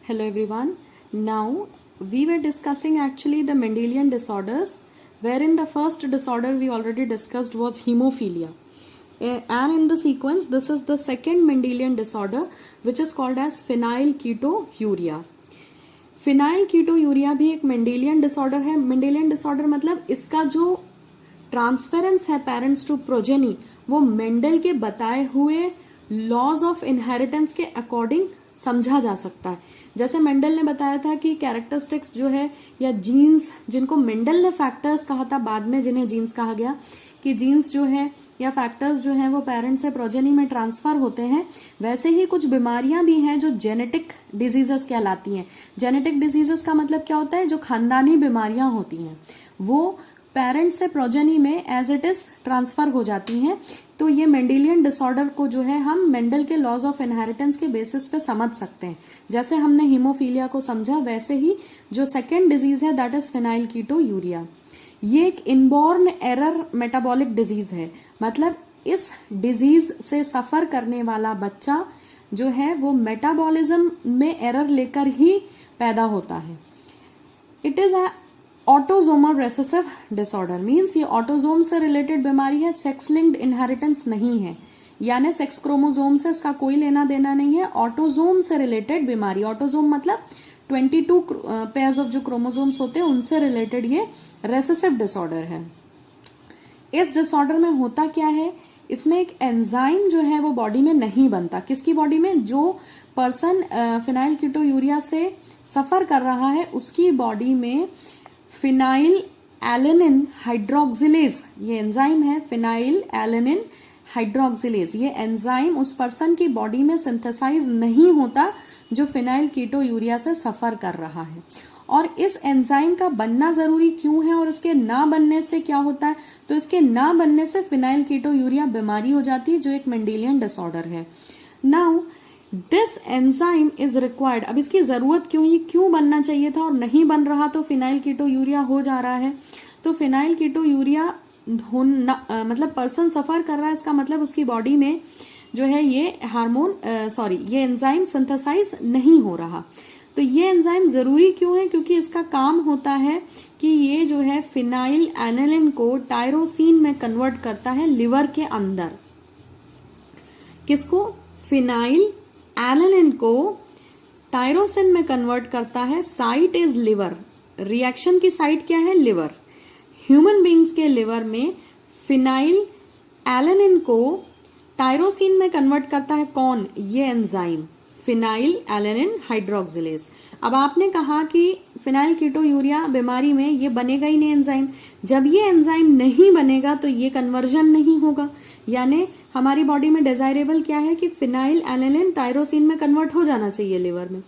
Hello everyone. Now we were discussing actually the Mendelian disorders, wherein the first disorder we already discussed was hemophilia. And in the sequence, this is the second Mendelian disorder, which is called as phenylketonuria. फिनाइलकीटोयूरिया भी एक Mendelian disorder है. Mendelian disorder मतलब इसका जो transference है parents to progeny, वो Mendel के बताए हुए लॉज ऑफ इनहेरिटेंस के अकॉर्डिंग समझा जा सकता है. जैसे मेंडल ने बताया था कि कैरेक्टरिस्टिक्स जो है या जीन्स, जिनको मेंडल ने फैक्टर्स कहा था, बाद में जिन्हें जीन्स कहा गया, कि जीन्स जो है या फैक्टर्स जो हैं वो पेरेंट्स से प्रोजेनी में ट्रांसफर होते हैं. वैसे ही कुछ बीमारियां भी हैं जो जेनेटिक डिजीजेस कहलाती हैं. जेनेटिक डिजीजेस का मतलब क्या होता है? जो खानदानी बीमारियां होती हैं वो पेरेंट्स से प्रोजेनी में एज इट इज ट्रांसफर हो जाती हैं. तो ये मेंडेलियन डिसऑर्डर को जो है हम मेंडल के लॉज ऑफ इनहेरिटेंस के बेसिस पे समझ सकते हैं. जैसे हमने हीमोफीलिया को समझा, वैसे ही जो सेकेंड डिजीज है दैट इज फिनाइलकीटोयूरिया. ये एक इनबॉर्न एरर मेटाबॉलिक डिजीज है. मतलब इस डिजीज से सफर करने वाला बच्चा जो है वो मेटाबॉलिज्म में एरर लेकर ही पैदा होता है. It is a autosomal recessive disorder. Means ये ऑटोजोम से रिलेटेड बीमारी है, सेक्स लिंक्ड इनहेरिटेंस नहीं है, यानी सेक्स क्रोमोजोम से इसका कोई लेना देना नहीं है. ऑटोजोम से रिलेटेड बीमारी. ऑटोजोम मतलब 22 पेयर्स ऑफ जो क्रोमोजोम्स होते हैं उनसे रिलेटेड ये रेसेसिव डिसऑर्डर है. इस डिसऑर्डर में होता क्या है? इसमें एक एंजाइम जो है वो बॉडी में नहीं बनता. किसकी बॉडी में? जो पर्सन फिनाइलकीटोयूरिया से सफर कर रहा है उसकी बॉडी में फिनाइल एलेनिन हाइड्रोक्सिलेज ये एंजाइम है. फिनाइल एलेनिन हाइड्रोक्सिलेज ये एंजाइम उस पर्सन की बॉडी में सिंथेसाइज नहीं होता जो फिनाइलकीटोयूरिया से सफर कर रहा है. और इस एंजाइम का बनना जरूरी क्यों है और इसके ना बनने से क्या होता है? तो इसके ना बनने से फिनाइलकीटोयूरिया बीमारी हो जाती है जो एक मेंडेलियन डिसऑर्डर है. Now this enzyme is required. अब इसकी जरूरत क्यों? ये क्यों बनना चाहिए था और नहीं बन रहा तो फिनाइलकीटोयूरिया हो जा रहा है. तो फिनाइलकीटोयूरिया मतलब पर्सन सफर कर रहा है, इसका मतलब उसकी बॉडी में जो है ये हार्मोन ये एंजाइम सिंथेसाइज नहीं हो रहा. तो ये एंजाइम जरूरी क्यों है? क्योंकि इसका काम होता है कि ये जो है फिनाइल एनेलिन को टायरोसिन में कन्वर्ट करता है लिवर के अंदर. किसको? फिनाइल एनेलिन को टायरोसिन में कन्वर्ट करता है. Site is liver. रिएक्शन की साइट क्या है? लिवर. ह्यूमन बींग्स के लिवर में फिनाइल एलेनिन को टायरोसिन में कन्वर्ट करता है कौन? ये एंजाइम फिनाइल एलेनिन हाइड्रोक्सिलेज. अब आपने कहा कि फिनाइलकीटोयूरिया बीमारी में ये बनेगा ही नहीं एंजाइम. जब ये एंजाइम नहीं बनेगा तो ये कन्वर्जन नहीं होगा. यानी हमारी बॉडी में डिजायरेबल क्या है कि फिनाइल एलेनिन टायरोसिन में कन्वर्ट हो जाना चाहिए लिवर में.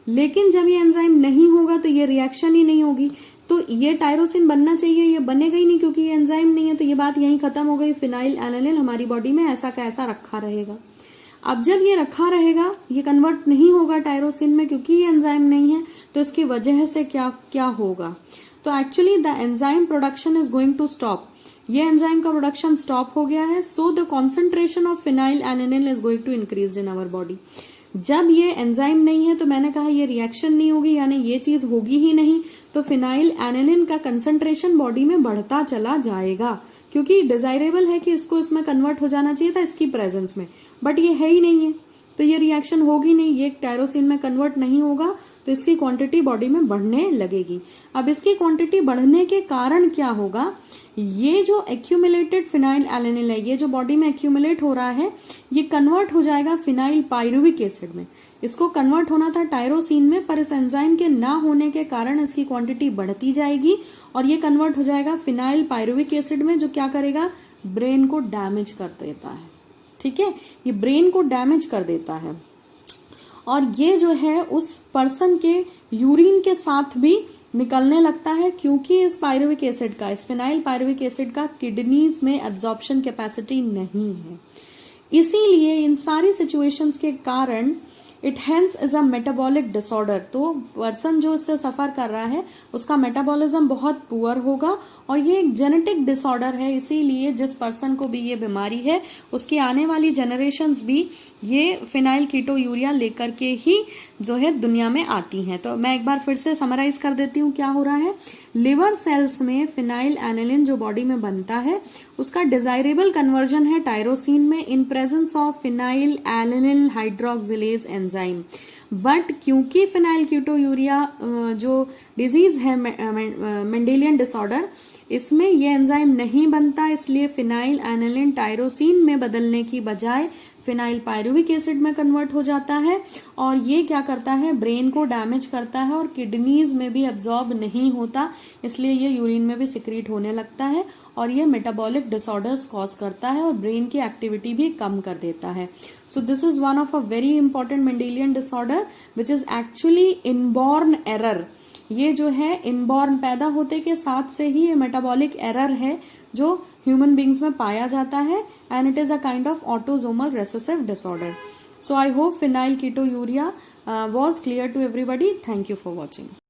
लेकिन जब ये एंजाइम नहीं होगा तो ये रिएक्शन ही नहीं होगी. तो ये टायरोसिन बनना चाहिए, ये बनेगा ही नहीं क्योंकि ये एंजाइम नहीं है. तो ये बात यहीं खत्म हो गई. फिनाइल एलेनिन हमारी बॉडी में ऐसा का ऐसा रखा रहेगा. अब जब ये रखा रहेगा, ये कन्वर्ट नहीं होगा टायरोसिन में क्योंकि ये एंजाइम नहीं है. तो इसकी वजह से क्या क्या होगा? तो actually the enzyme production is going to stop. ये एंजाइम का प्रोडक्शन स्टॉप हो गया है. So the concentration of phenylalanine is going to increase in our body. जब ये एंजाइम नहीं है तो मैंने कहा ये रिएक्शन नहीं होगी, यानी ये चीज होगी ही नहीं. तो फिनाइल एनेलिन का कंसंट्रेशन बॉडी में बढ़ता चला जाएगा क्योंकि डिजायरेबल है कि इसको इसमें कन्वर्ट हो जाना चाहिए था इसकी प्रेजेंस में, बट ये है ही नहीं है. तो ये रिएक्शन होगी नहीं, ये टायरोसिन में कन्वर्ट नहीं होगा. तो इसकी क्वांटिटी बॉडी में बढ़ने लगेगी. अब इसकी क्वांटिटी बढ़ने के कारण क्या होगा? ये जो एक्यूमुलेटेड फिनाइल एलेनिन है, ये जो बॉडी में एक्यूमुलेट हो रहा है, ये कन्वर्ट हो जाएगा फिनाइल पायरुविक एसिड में. इसको कन्वर्ट होना था टायरोसिन में, पर इस एंजाइम के ना होने के कारण इसकी क्वांटिटी बढ़ती जाएगी और ये कन्वर्ट हो जाएगा फिनाइल पायरुविक एसिड में, जो क्या करेगा? ब्रेन को डैमेज कर देता है. ठीक है, ये ब्रेन को डैमेज कर देता है. और ये जो है उस पर्सन के यूरिन के साथ भी निकलने लगता है क्योंकि इस पायरुविक एसिड का, इस फिनाइल पायरुविक एसिड का किडनीज में एब्जॉर्प्शन कैपेसिटी नहीं है. इसीलिए इन सारी सिचुएशंस के कारण it hence is a metabolic disorder. तो पर्सन जो इससे सफर कर रहा है उसका मेटाबॉलिज्म बहुत पुअर होगा और ये एक जेनेटिक डिसऑर्डर है. इसीलिए जिस पर्सन को भी ये बीमारी है उसकी आने वाली जनरेशंस भी ये फिनाइल कीटोयूरिया लेकर के ही जो है दुनिया में आती हैं। तो मैं एक बार फिर से समराइज कर देती हूँ क्या हो रहा है। लिवर सेल्स में फिनाइल एनिलिन जो बॉडी में बनता है उसका डिजायरेबल कन्वर्जन है टायरोसिन में in presence of phenylalanine hydroxylase enzyme. But क्योंकि फिनाइल कीटोयूरिया जो डिजीज है मेंडेलियन डिसऑर्डर, इसमें ये एंजाइम नहीं बनता, इसलिए फिनाइल एनिलिन टायरोसिन में बदलने की बजाय फिनाइल पायरुविक एसिड में कन्वर्ट हो जाता है और ये क्या करता है, ब्रेन को डैमेज करता है और किडनीज में भी एब्जॉर्ब नहीं होता, इसलिए ये यूरिन में भी सिक्रीट होने लगता है और ये मेटाबॉलिक डिसऑर्डर्स कॉज करता है और ब्रेन की एक्टिविटी भी कम कर देता है। So this is one of a very important Mendelian disorder which is actually inborn error. ये जो है इनबॉर्न, पैदा होते के साथ से ही ये मेटाबॉलिक एरर है जो ह्यूमन बींग्स में पाया जाता है and it is a kind of autosomal recessive disorder. So I hope phenylketonuria was clear to everybody. Thank you for watching.